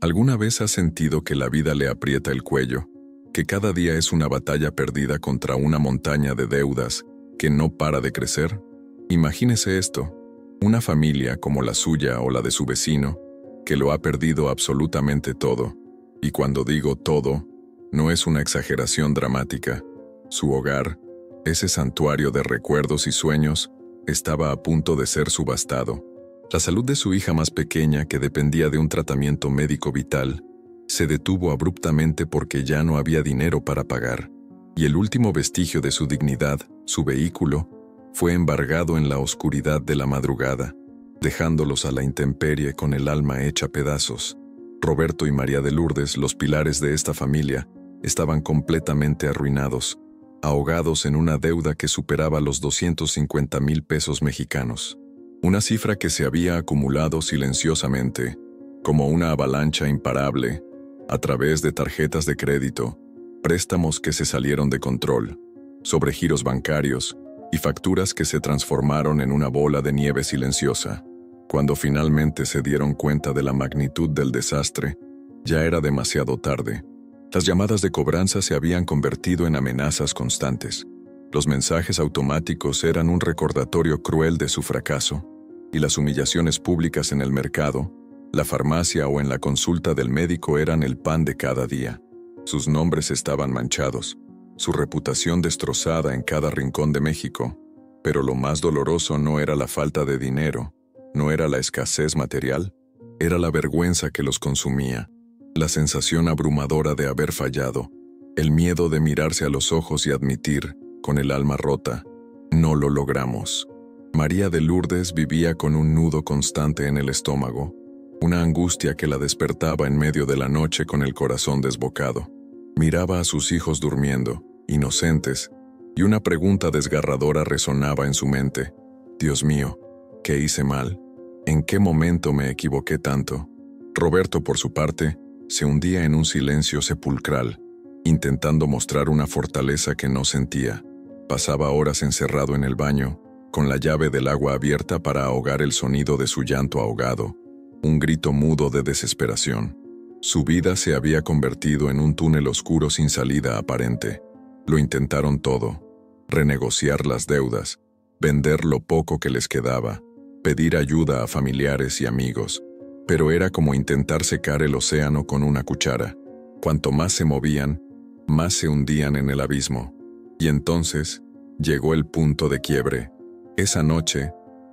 ¿Alguna vez has sentido que la vida le aprieta el cuello? Que cada día es una batalla perdida contra una montaña de deudas que no para de crecer? Imagínese esto, una familia como la suya o la de su vecino, que lo ha perdido absolutamente todo. Y cuando digo todo, no es una exageración dramática. Su hogar, ese santuario de recuerdos y sueños, estaba a punto de ser subastado. La salud de su hija más pequeña, que dependía de un tratamiento médico vital, se detuvo abruptamente porque ya no había dinero para pagar, y el último vestigio de su dignidad, su vehículo, fue embargado en la oscuridad de la madrugada, dejándolos a la intemperie con el alma hecha pedazos. Roberto y María de Lourdes, los pilares de esta familia, estaban completamente arruinados, ahogados en una deuda que superaba los 250,000 pesos mexicanos. Una cifra que se había acumulado silenciosamente, como una avalancha imparable, a través de tarjetas de crédito, préstamos que se salieron de control, sobregiros bancarios y facturas que se transformaron en una bola de nieve silenciosa. Cuando finalmente se dieron cuenta de la magnitud del desastre, ya era demasiado tarde. Las llamadas de cobranza se habían convertido en amenazas constantes. Los mensajes automáticos eran un recordatorio cruel de su fracaso, y las humillaciones públicas en el mercado, la farmacia o en la consulta del médico eran el pan de cada día. Sus nombres estaban manchados, su reputación destrozada en cada rincón de México. Pero lo más doloroso no era la falta de dinero, no era la escasez material, era la vergüenza que los consumía, la sensación abrumadora de haber fallado, el miedo de mirarse a los ojos y admitir, con el alma rota, no lo logramos. María de Lourdes vivía con un nudo constante en el estómago, una angustia que la despertaba en medio de la noche con el corazón desbocado. Miraba a sus hijos durmiendo, inocentes, y una pregunta desgarradora resonaba en su mente. Dios mío, ¿qué hice mal? ¿En qué momento me equivoqué tanto? Roberto, por su parte, se hundía en un silencio sepulcral, intentando mostrar una fortaleza que no sentía. Pasaba horas encerrado en el baño, con la llave del agua abierta para ahogar el sonido de su llanto ahogado, un grito mudo de desesperación. Su vida se había convertido en un túnel oscuro sin salida aparente. Lo intentaron todo: renegociar las deudas, vender lo poco que les quedaba, pedir ayuda a familiares y amigos, pero era como intentar secar el océano con una cuchara. Cuanto más se movían, más se hundían en el abismo. Y entonces llegó el punto de quiebre. Esa noche,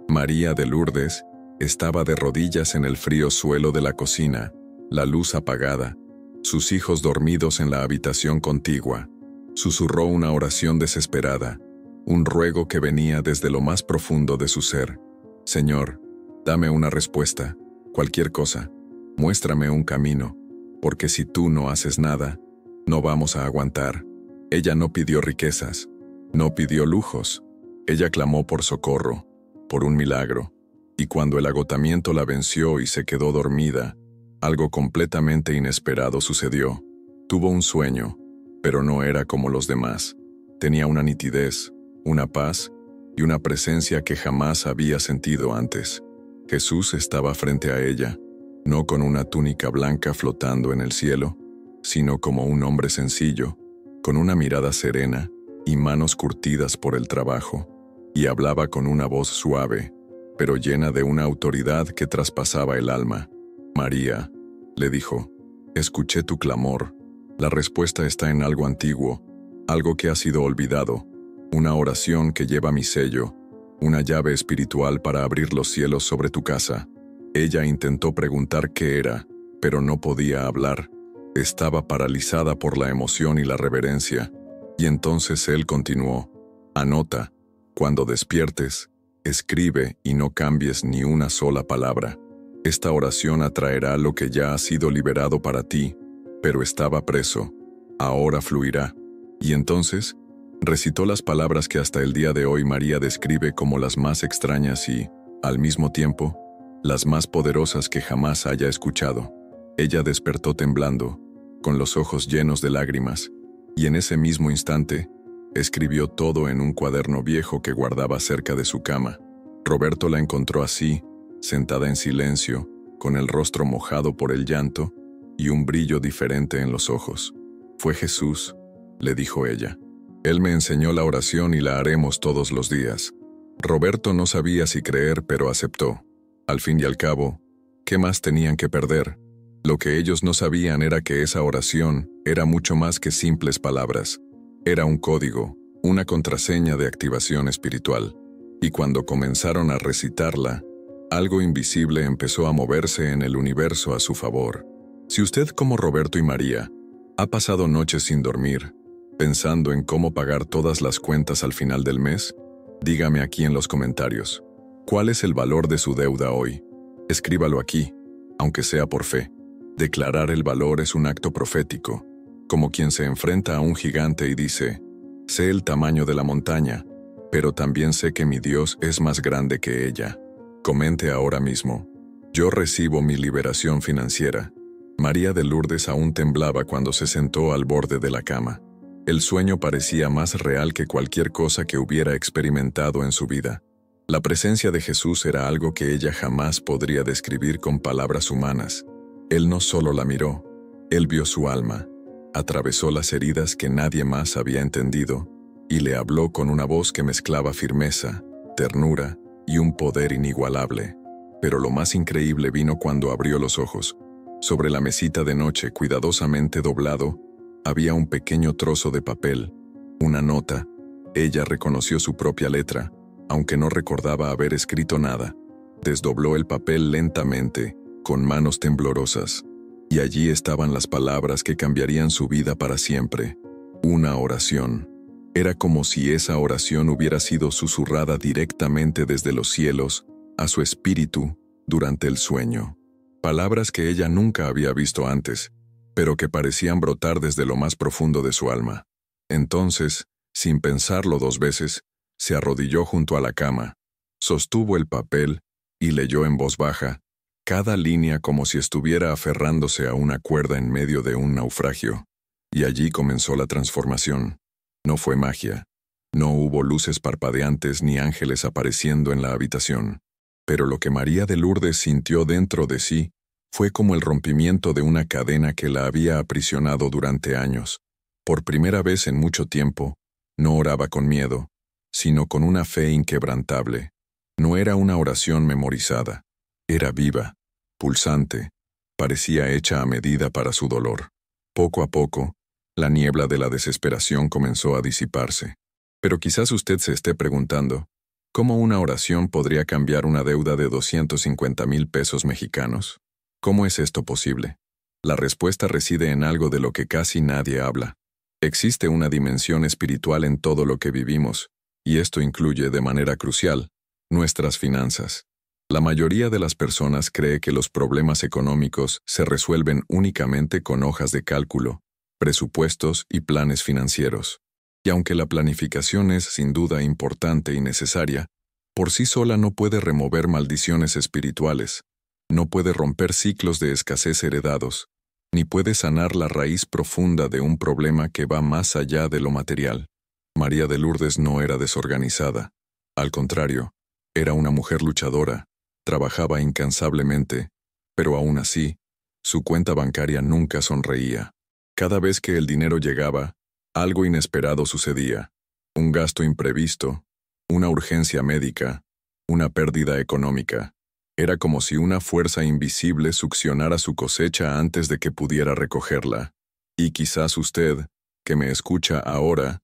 María de Lourdes estaba de rodillas en el frío suelo de la cocina, la luz apagada, sus hijos dormidos en la habitación contigua. Susurró una oración desesperada, un ruego que venía desde lo más profundo de su ser. Señor, dame una respuesta, cualquier cosa, muéstrame un camino, porque si tú no haces nada, no vamos a aguantar. Ella no pidió riquezas, no pidió lujos. Ella clamó por socorro, por un milagro, y cuando el agotamiento la venció y se quedó dormida, algo completamente inesperado sucedió. Tuvo un sueño, pero no era como los demás. Tenía una nitidez, una paz y una presencia que jamás había sentido antes. Jesús estaba frente a ella, no con una túnica blanca flotando en el cielo, sino como un hombre sencillo, con una mirada serena y manos curtidas por el trabajo, y hablaba con una voz suave, pero llena de una autoridad que traspasaba el alma. María, le dijo, escuché tu clamor. La respuesta está en algo antiguo, algo que ha sido olvidado, una oración que lleva mi sello, una llave espiritual para abrir los cielos sobre tu casa. Ella intentó preguntar qué era, pero no podía hablar. Estaba paralizada por la emoción y la reverencia. Y entonces él continuó: anota, cuando despiertes, escribe y no cambies ni una sola palabra. Esta oración atraerá lo que ya ha sido liberado para ti, pero estaba preso. Ahora fluirá. Y entonces recitó las palabras que hasta el día de hoy María describe como las más extrañas y, al mismo tiempo, las más poderosas que jamás haya escuchado. Ella despertó temblando, con los ojos llenos de lágrimas, y en ese mismo instante, escribió todo en un cuaderno viejo que guardaba cerca de su cama. Roberto la encontró así, sentada en silencio, con el rostro mojado por el llanto y un brillo diferente en los ojos. «Fue Jesús», le dijo ella. «Él me enseñó la oración y la haremos todos los días». Roberto no sabía si creer, pero aceptó. Al fin y al cabo, ¿qué más tenían que perder? Lo que ellos no sabían era que esa oración era mucho más que simples palabras. Era un código, una contraseña de activación espiritual. Y cuando comenzaron a recitarla, algo invisible empezó a moverse en el universo a su favor. Si usted, como Roberto y María, ha pasado noches sin dormir, pensando en cómo pagar todas las cuentas al final del mes, dígame aquí en los comentarios, ¿cuál es el valor de su deuda hoy? Escríbalo aquí, aunque sea por fe. Declarar el valor es un acto profético, como quien se enfrenta a un gigante y dice, sé el tamaño de la montaña, pero también sé que mi Dios es más grande que ella. Comente ahora mismo, yo recibo mi liberación financiera. María de Lourdes aún temblaba cuando se sentó al borde de la cama. El sueño parecía más real que cualquier cosa que hubiera experimentado en su vida. La presencia de Jesús era algo que ella jamás podría describir con palabras humanas. Él no solo la miró, él vio su alma, atravesó las heridas que nadie más había entendido, y le habló con una voz que mezclaba firmeza, ternura y un poder inigualable. Pero lo más increíble vino cuando abrió los ojos. Sobre la mesita de noche, cuidadosamente doblado, había un pequeño trozo de papel, una nota. Ella reconoció su propia letra, aunque no recordaba haber escrito nada. Desdobló el papel lentamente, con manos temblorosas, y allí estaban las palabras que cambiarían su vida para siempre. Una oración. Era como si esa oración hubiera sido susurrada directamente desde los cielos a su espíritu durante el sueño. Palabras que ella nunca había visto antes, pero que parecían brotar desde lo más profundo de su alma. Entonces, sin pensarlo dos veces, se arrodilló junto a la cama, sostuvo el papel y leyó en voz baja, cada línea como si estuviera aferrándose a una cuerda en medio de un naufragio. Y allí comenzó la transformación. No fue magia. No hubo luces parpadeantes ni ángeles apareciendo en la habitación. Pero lo que María de Lourdes sintió dentro de sí fue como el rompimiento de una cadena que la había aprisionado durante años. Por primera vez en mucho tiempo, no oraba con miedo, sino con una fe inquebrantable. No era una oración memorizada. Era viva, pulsante, parecía hecha a medida para su dolor. Poco a poco, la niebla de la desesperación comenzó a disiparse. Pero quizás usted se esté preguntando, ¿cómo una oración podría cambiar una deuda de 250,000 pesos mexicanos? ¿Cómo es esto posible? La respuesta reside en algo de lo que casi nadie habla. Existe una dimensión espiritual en todo lo que vivimos, y esto incluye de manera crucial nuestras finanzas. La mayoría de las personas cree que los problemas económicos se resuelven únicamente con hojas de cálculo, presupuestos y planes financieros. Y aunque la planificación es sin duda importante y necesaria, por sí sola no puede remover maldiciones espirituales, no puede romper ciclos de escasez heredados, ni puede sanar la raíz profunda de un problema que va más allá de lo material. María de Lourdes no era desorganizada. Al contrario, era una mujer luchadora, trabajaba incansablemente, pero aún así, su cuenta bancaria nunca sonreía. Cada vez que el dinero llegaba, algo inesperado sucedía. Un gasto imprevisto, una urgencia médica, una pérdida económica. Era como si una fuerza invisible succionara su cosecha antes de que pudiera recogerla. Y quizás usted, que me escucha ahora,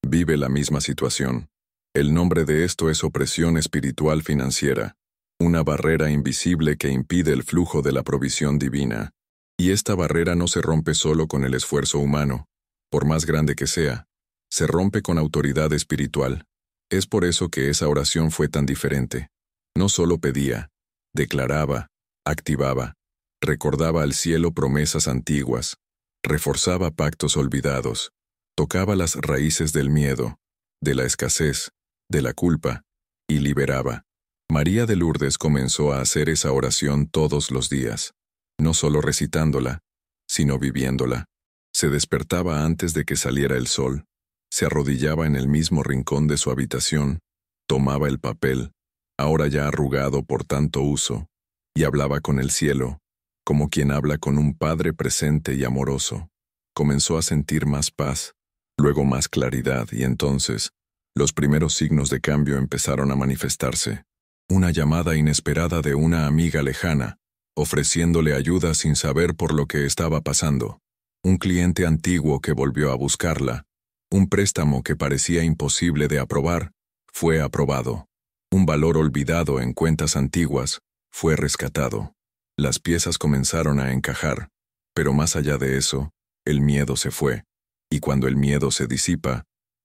vive la misma situación. El nombre de esto es opresión espiritual financiera, una barrera invisible que impide el flujo de la provisión divina. Y esta barrera no se rompe solo con el esfuerzo humano, por más grande que sea, se rompe con autoridad espiritual. Es por eso que esa oración fue tan diferente. No solo pedía, declaraba, activaba, recordaba al cielo promesas antiguas, reforzaba pactos olvidados, tocaba las raíces del miedo, de la escasez, de la culpa, y liberaba. María de Lourdes comenzó a hacer esa oración todos los días, no solo recitándola, sino viviéndola. Se despertaba antes de que saliera el sol, se arrodillaba en el mismo rincón de su habitación, tomaba el papel, ahora ya arrugado por tanto uso, y hablaba con el cielo, como quien habla con un Padre presente y amoroso. Comenzó a sentir más paz, luego más claridad, y entonces los primeros signos de cambio empezaron a manifestarse. Una llamada inesperada de una amiga lejana, ofreciéndole ayuda sin saber por lo que estaba pasando. Un cliente antiguo que volvió a buscarla. Un préstamo que parecía imposible de aprobar, fue aprobado. Un valor olvidado en cuentas antiguas, fue rescatado. Las piezas comenzaron a encajar, pero más allá de eso, el miedo se fue. Y cuando el miedo se disipa,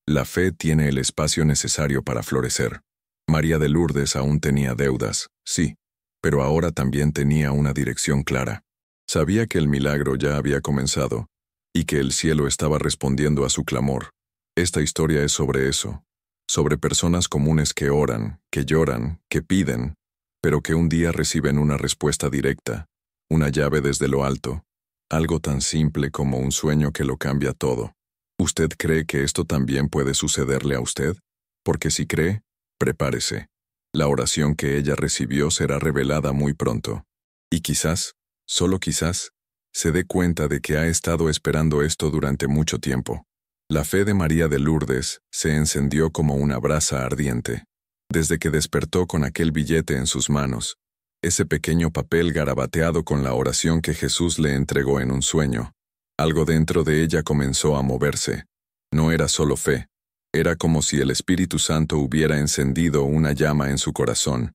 la fe tiene el espacio necesario para florecer. María de Lourdes aún tenía deudas, sí, pero ahora también tenía una dirección clara. Sabía que el milagro ya había comenzado, y que el cielo estaba respondiendo a su clamor. Esta historia es sobre eso, sobre personas comunes que oran, que lloran, que piden, pero que un día reciben una respuesta directa, una llave desde lo alto, algo tan simple como un sueño que lo cambia todo. ¿Usted cree que esto también puede sucederle a usted? Porque si cree, prepárese. La oración que ella recibió será revelada muy pronto. Y quizás, solo quizás, se dé cuenta de que ha estado esperando esto durante mucho tiempo. La fe de María de Lourdes se encendió como una brasa ardiente. Desde que despertó con aquel billete en sus manos, ese pequeño papel garabateado con la oración que Jesús le entregó en un sueño, algo dentro de ella comenzó a moverse. No era solo fe. Era como si el Espíritu Santo hubiera encendido una llama en su corazón,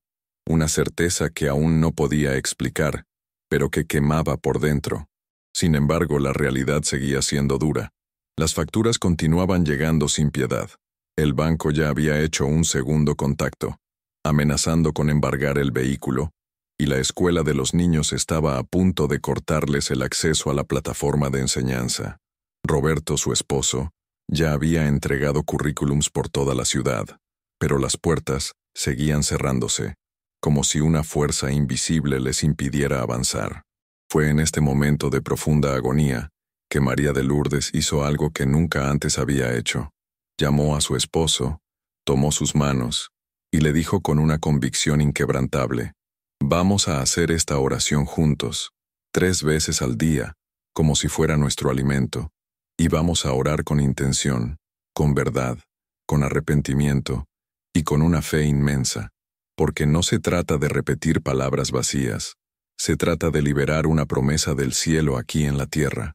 una certeza que aún no podía explicar, pero que quemaba por dentro. Sin embargo, la realidad seguía siendo dura. Las facturas continuaban llegando sin piedad. El banco ya había hecho un segundo contacto, amenazando con embargar el vehículo, y la escuela de los niños estaba a punto de cortarles el acceso a la plataforma de enseñanza. Roberto, su esposo, ya había entregado currículums por toda la ciudad, pero las puertas seguían cerrándose, como si una fuerza invisible les impidiera avanzar. Fue en este momento de profunda agonía que María de Lourdes hizo algo que nunca antes había hecho. Llamó a su esposo, tomó sus manos, y le dijo con una convicción inquebrantable: «Vamos a hacer esta oración juntos, 3 veces al día, como si fuera nuestro alimento, y vamos a orar con intención, con verdad, con arrepentimiento y con una fe inmensa, porque no se trata de repetir palabras vacías, se trata de liberar una promesa del cielo aquí en la tierra».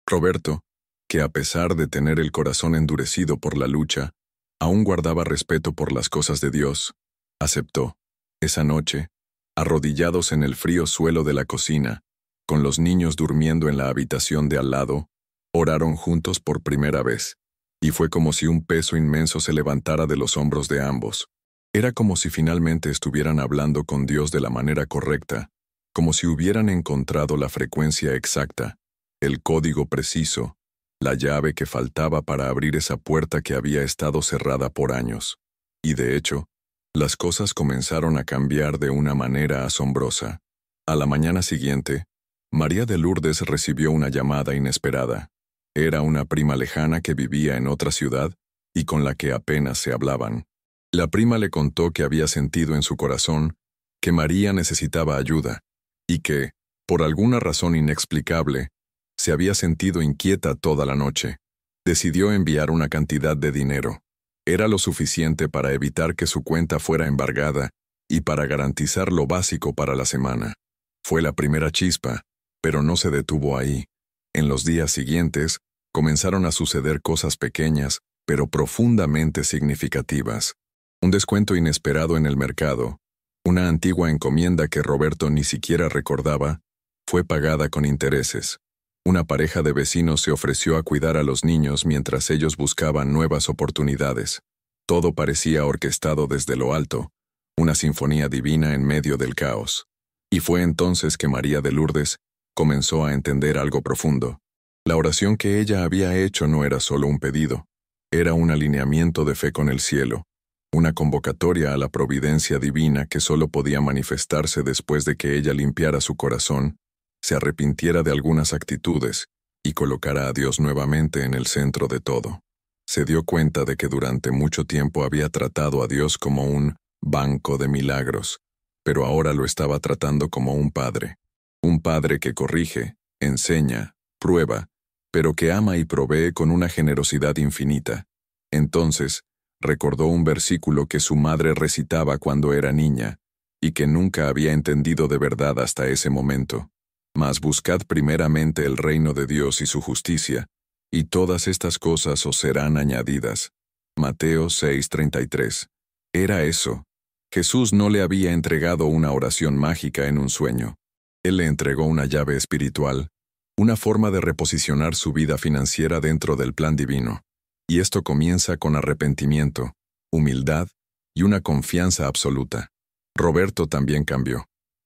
Roberto, que a pesar de tener el corazón endurecido por la lucha, aún guardaba respeto por las cosas de Dios, aceptó. Esa noche, arrodillados en el frío suelo de la cocina, con los niños durmiendo en la habitación de al lado, oraron juntos por primera vez, y fue como si un peso inmenso se levantara de los hombros de ambos. Era como si finalmente estuvieran hablando con Dios de la manera correcta, como si hubieran encontrado la frecuencia exacta, el código preciso, la llave que faltaba para abrir esa puerta que había estado cerrada por años. Y de hecho, las cosas comenzaron a cambiar de una manera asombrosa. A la mañana siguiente, María de Lourdes recibió una llamada inesperada. Era una prima lejana que vivía en otra ciudad y con la que apenas se hablaban. La prima le contó que había sentido en su corazón que María necesitaba ayuda y que, por alguna razón inexplicable, se había sentido inquieta toda la noche. Decidió enviar una cantidad de dinero. Era lo suficiente para evitar que su cuenta fuera embargada y para garantizar lo básico para la semana. Fue la primera chispa, pero no se detuvo ahí. En los días siguientes, comenzaron a suceder cosas pequeñas, pero profundamente significativas. Un descuento inesperado en el mercado, una antigua encomienda que Roberto ni siquiera recordaba, fue pagada con intereses. Una pareja de vecinos se ofreció a cuidar a los niños mientras ellos buscaban nuevas oportunidades. Todo parecía orquestado desde lo alto, una sinfonía divina en medio del caos. Y fue entonces que María de Lourdes comenzó a entender algo profundo. La oración que ella había hecho no era solo un pedido, era un alineamiento de fe con el cielo, una convocatoria a la providencia divina que solo podía manifestarse después de que ella limpiara su corazón, se arrepintiera de algunas actitudes y colocara a Dios nuevamente en el centro de todo. Se dio cuenta de que durante mucho tiempo había tratado a Dios como un banco de milagros, pero ahora lo estaba tratando como un padre. Un padre que corrige, enseña, prueba, pero que ama y provee con una generosidad infinita. Entonces, recordó un versículo que su madre recitaba cuando era niña, y que nunca había entendido de verdad hasta ese momento. Mas buscad primeramente el reino de Dios y su justicia, y todas estas cosas os serán añadidas. Mateo 6:33. Era eso. Jesús no le había entregado una oración mágica en un sueño. Él le entregó una llave espiritual, una forma de reposicionar su vida financiera dentro del plan divino. Y esto comienza con arrepentimiento, humildad y una confianza absoluta. Roberto también cambió.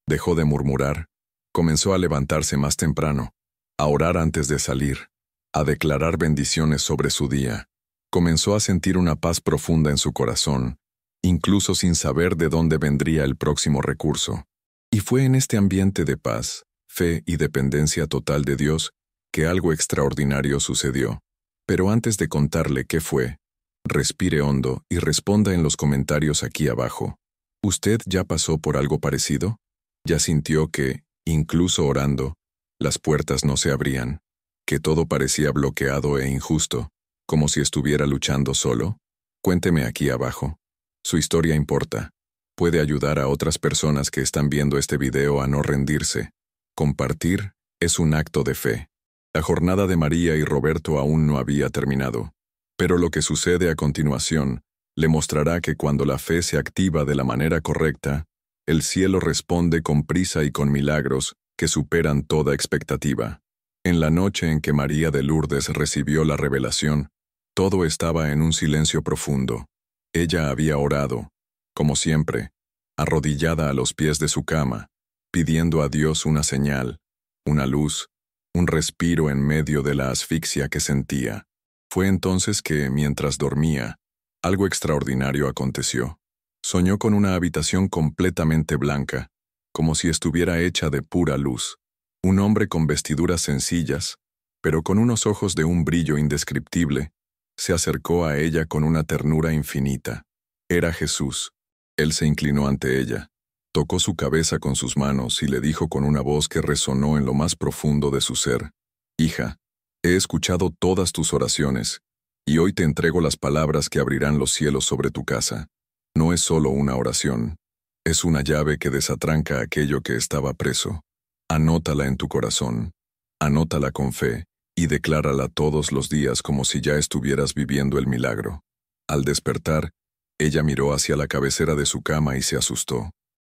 Dejó de murmurar, comenzó a levantarse más temprano, a orar antes de salir, a declarar bendiciones sobre su día. Comenzó a sentir una paz profunda en su corazón, incluso sin saber de dónde vendría el próximo recurso. Y fue en este ambiente de paz, fe y dependencia total de Dios que algo extraordinario sucedió. Pero antes de contarle qué fue, respire hondo y responda en los comentarios aquí abajo. ¿Usted ya pasó por algo parecido? ¿Ya sintió que, incluso orando, las puertas no se abrían? ¿Que todo parecía bloqueado e injusto, como si estuviera luchando solo? Cuénteme aquí abajo. Su historia importa. Puede ayudar a otras personas que están viendo este video a no rendirse. Compartir es un acto de fe. La jornada de María y Roberto aún no había terminado, pero lo que sucede a continuación le mostrará que cuando la fe se activa de la manera correcta, el cielo responde con prisa y con milagros que superan toda expectativa. En la noche en que María de Lourdes recibió la revelación, todo estaba en un silencio profundo. Ella había orado, como siempre, arrodillada a los pies de su cama, pidiendo a Dios una señal, una luz, un respiro en medio de la asfixia que sentía. Fue entonces que, mientras dormía, algo extraordinario aconteció. Soñó con una habitación completamente blanca, como si estuviera hecha de pura luz. Un hombre con vestiduras sencillas, pero con unos ojos de un brillo indescriptible, se acercó a ella con una ternura infinita. Era Jesús. Él se inclinó ante ella, tocó su cabeza con sus manos y le dijo con una voz que resonó en lo más profundo de su ser: «Hija, he escuchado todas tus oraciones, y hoy te entrego las palabras que abrirán los cielos sobre tu casa. No es solo una oración, es una llave que desatranca aquello que estaba preso. Anótala en tu corazón, anótala con fe, y declárala todos los días como si ya estuvieras viviendo el milagro». Al despertar, ella miró hacia la cabecera de su cama y se asustó.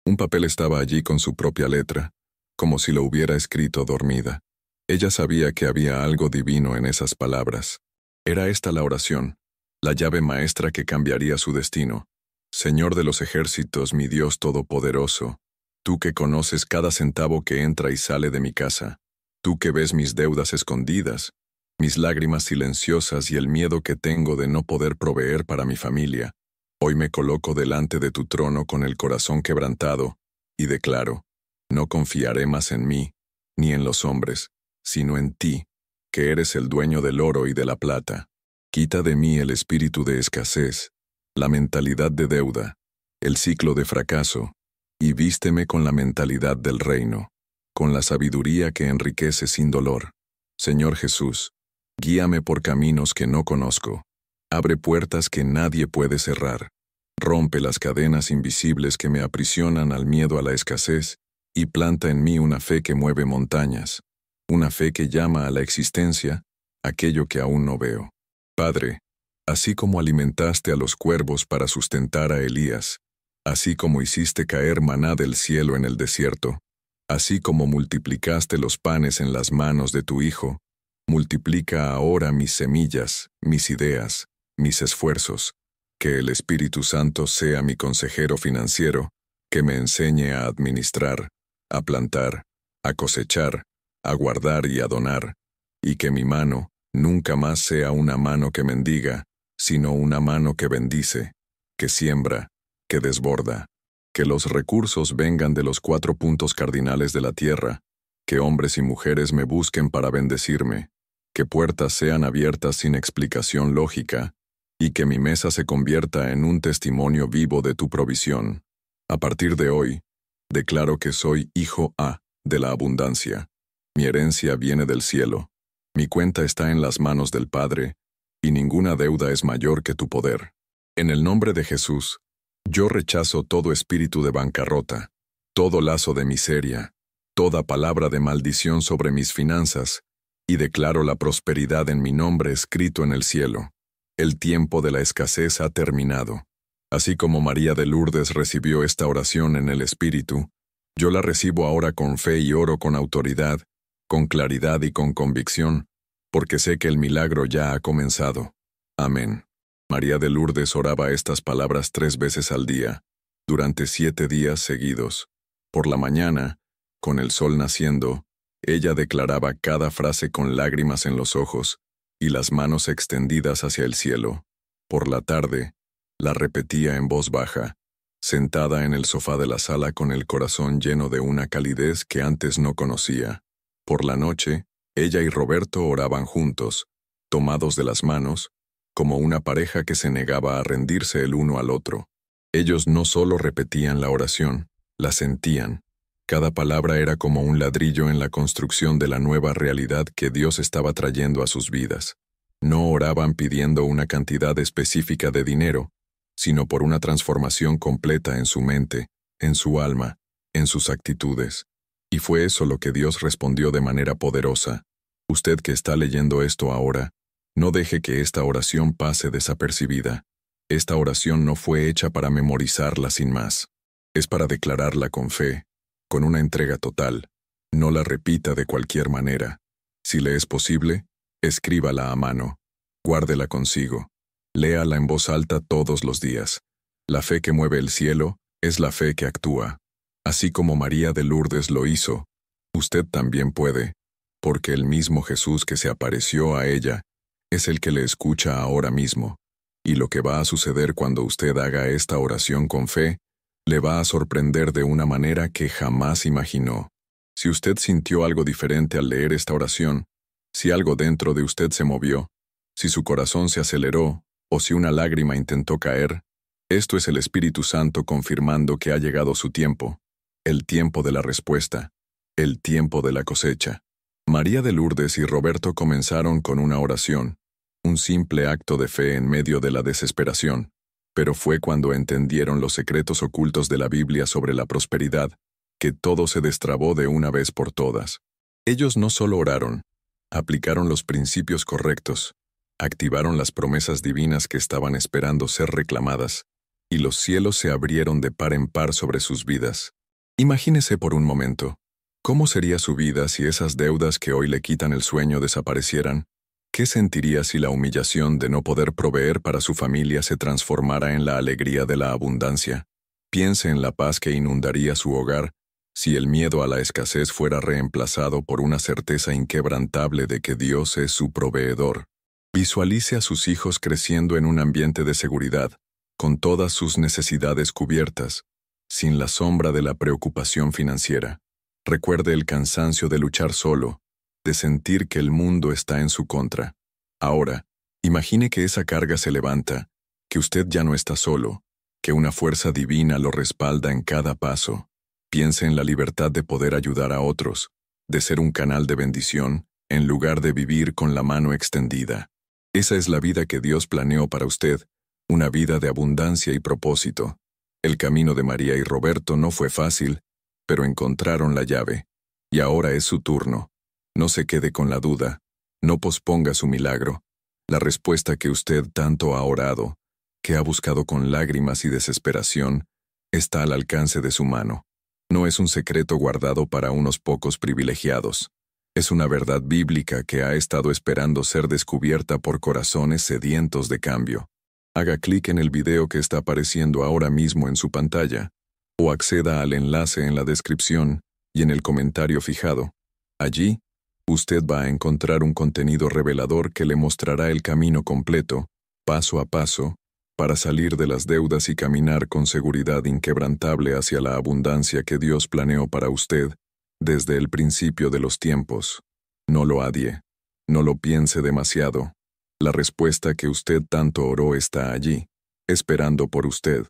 Un papel estaba allí con su propia letra, como si lo hubiera escrito dormida. Ella sabía que había algo divino en esas palabras. Era esta la oración, la llave maestra que cambiaría su destino. Señor de los ejércitos, mi Dios todopoderoso, tú que conoces cada centavo que entra y sale de mi casa, tú que ves mis deudas escondidas, mis lágrimas silenciosas y el miedo que tengo de no poder proveer para mi familia, hoy me coloco delante de tu trono con el corazón quebrantado, y declaro, no confiaré más en mí, ni en los hombres, sino en ti, que eres el dueño del oro y de la plata. Quita de mí el espíritu de escasez, la mentalidad de deuda, el ciclo de fracaso, y vísteme con la mentalidad del reino, con la sabiduría que enriquece sin dolor. Señor Jesús, guíame por caminos que no conozco. Abre puertas que nadie puede cerrar. Rompe las cadenas invisibles que me aprisionan al miedo a la escasez y planta en mí una fe que mueve montañas, una fe que llama a la existencia aquello que aún no veo. Padre, así como alimentaste a los cuervos para sustentar a Elías, así como hiciste caer maná del cielo en el desierto, así como multiplicaste los panes en las manos de tu Hijo, multiplica ahora mis semillas, mis ideas, mis esfuerzos, que el Espíritu Santo sea mi consejero financiero, que me enseñe a administrar, a plantar, a cosechar, a guardar y a donar, y que mi mano nunca más sea una mano que mendiga, sino una mano que bendice, que siembra, que desborda, que los recursos vengan de los 4 puntos cardinales de la tierra, que hombres y mujeres me busquen para bendecirme, que puertas sean abiertas sin explicación lógica, y que mi mesa se convierta en un testimonio vivo de tu provisión. A partir de hoy, Declaro que soy hijo de la abundancia. Mi herencia viene del cielo. Mi cuenta está en las manos del Padre, y ninguna deuda es mayor que tu poder. En el nombre de Jesús, yo rechazo todo espíritu de bancarrota, todo lazo de miseria, toda palabra de maldición sobre mis finanzas, y declaro la prosperidad en mi nombre escrito en el cielo. El tiempo de la escasez ha terminado. Así como María de Lourdes recibió esta oración en el Espíritu, yo la recibo ahora con fe y oro con autoridad, con claridad y con convicción, porque sé que el milagro ya ha comenzado. Amén. María de Lourdes oraba estas palabras 3 veces al día, durante 7 días seguidos. Por la mañana, con el sol naciendo, ella declaraba cada frase con lágrimas en los ojos y las manos extendidas hacia el cielo. Por la tarde, la repetía en voz baja, sentada en el sofá de la sala con el corazón lleno de una calidez que antes no conocía. Por la noche, ella y Roberto oraban juntos, tomados de las manos, como una pareja que se negaba a rendirse el uno al otro. Ellos no solo repetían la oración, la sentían. Cada palabra era como un ladrillo en la construcción de la nueva realidad que Dios estaba trayendo a sus vidas. No oraban pidiendo una cantidad específica de dinero, sino por una transformación completa en su mente, en su alma, en sus actitudes. Y fue eso lo que Dios respondió de manera poderosa. Usted que está leyendo esto ahora, no deje que esta oración pase desapercibida. Esta oración no fue hecha para memorizarla sin más. Es para declararla con fe, con una entrega total. No la repita de cualquier manera. Si le es posible, escríbala a mano. Guárdela consigo. Léala en voz alta todos los días. La fe que mueve el cielo es la fe que actúa. Así como María de Lourdes lo hizo, usted también puede, porque el mismo Jesús que se apareció a ella es el que le escucha ahora mismo, y lo que va a suceder cuando usted haga esta oración con fe, le va a sorprender de una manera que jamás imaginó. Si usted sintió algo diferente al leer esta oración, si algo dentro de usted se movió, si su corazón se aceleró, o si una lágrima intentó caer, esto es el Espíritu Santo confirmando que ha llegado su tiempo, el tiempo de la respuesta, el tiempo de la cosecha. María de Lourdes y Roberto comenzaron con una oración, un simple acto de fe en medio de la desesperación, pero fue cuando entendieron los secretos ocultos de la Biblia sobre la prosperidad, que todo se destrabó de una vez por todas. Ellos no solo oraron, aplicaron los principios correctos, activaron las promesas divinas que estaban esperando ser reclamadas, y los cielos se abrieron de par en par sobre sus vidas. Imagínese por un momento, ¿cómo sería su vida si esas deudas que hoy le quitan el sueño desaparecieran? ¿Qué sentiría si la humillación de no poder proveer para su familia se transformara en la alegría de la abundancia? Piense en la paz que inundaría su hogar si el miedo a la escasez fuera reemplazado por una certeza inquebrantable de que Dios es su proveedor. Visualice a sus hijos creciendo en un ambiente de seguridad, con todas sus necesidades cubiertas, sin la sombra de la preocupación financiera. Recuerde el cansancio de luchar solo, de sentir que el mundo está en su contra. Ahora, imagine que esa carga se levanta, que usted ya no está solo, que una fuerza divina lo respalda en cada paso. Piense en la libertad de poder ayudar a otros, de ser un canal de bendición, en lugar de vivir con la mano extendida. Esa es la vida que Dios planeó para usted, una vida de abundancia y propósito. El camino de María y Roberto no fue fácil, pero encontraron la llave. Y ahora es su turno. No se quede con la duda. No posponga su milagro. La respuesta que usted tanto ha orado, que ha buscado con lágrimas y desesperación, está al alcance de su mano. No es un secreto guardado para unos pocos privilegiados. Es una verdad bíblica que ha estado esperando ser descubierta por corazones sedientos de cambio. Haga clic en el video que está apareciendo ahora mismo en su pantalla, o acceda al enlace en la descripción y en el comentario fijado. Allí, usted va a encontrar un contenido revelador que le mostrará el camino completo, paso a paso, para salir de las deudas y caminar con seguridad inquebrantable hacia la abundancia que Dios planeó para usted desde el principio de los tiempos. No lo adie. No lo piense demasiado. La respuesta que usted tanto oró está allí, esperando por usted.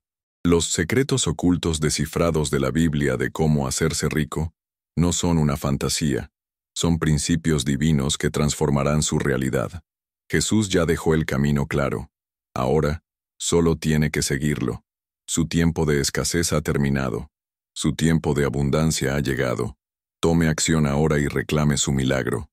Los secretos ocultos descifrados de la Biblia de cómo hacerse rico no son una fantasía, son principios divinos que transformarán su realidad. Jesús ya dejó el camino claro. Ahora, solo tiene que seguirlo. Su tiempo de escasez ha terminado. Su tiempo de abundancia ha llegado. Tome acción ahora y reclame su milagro.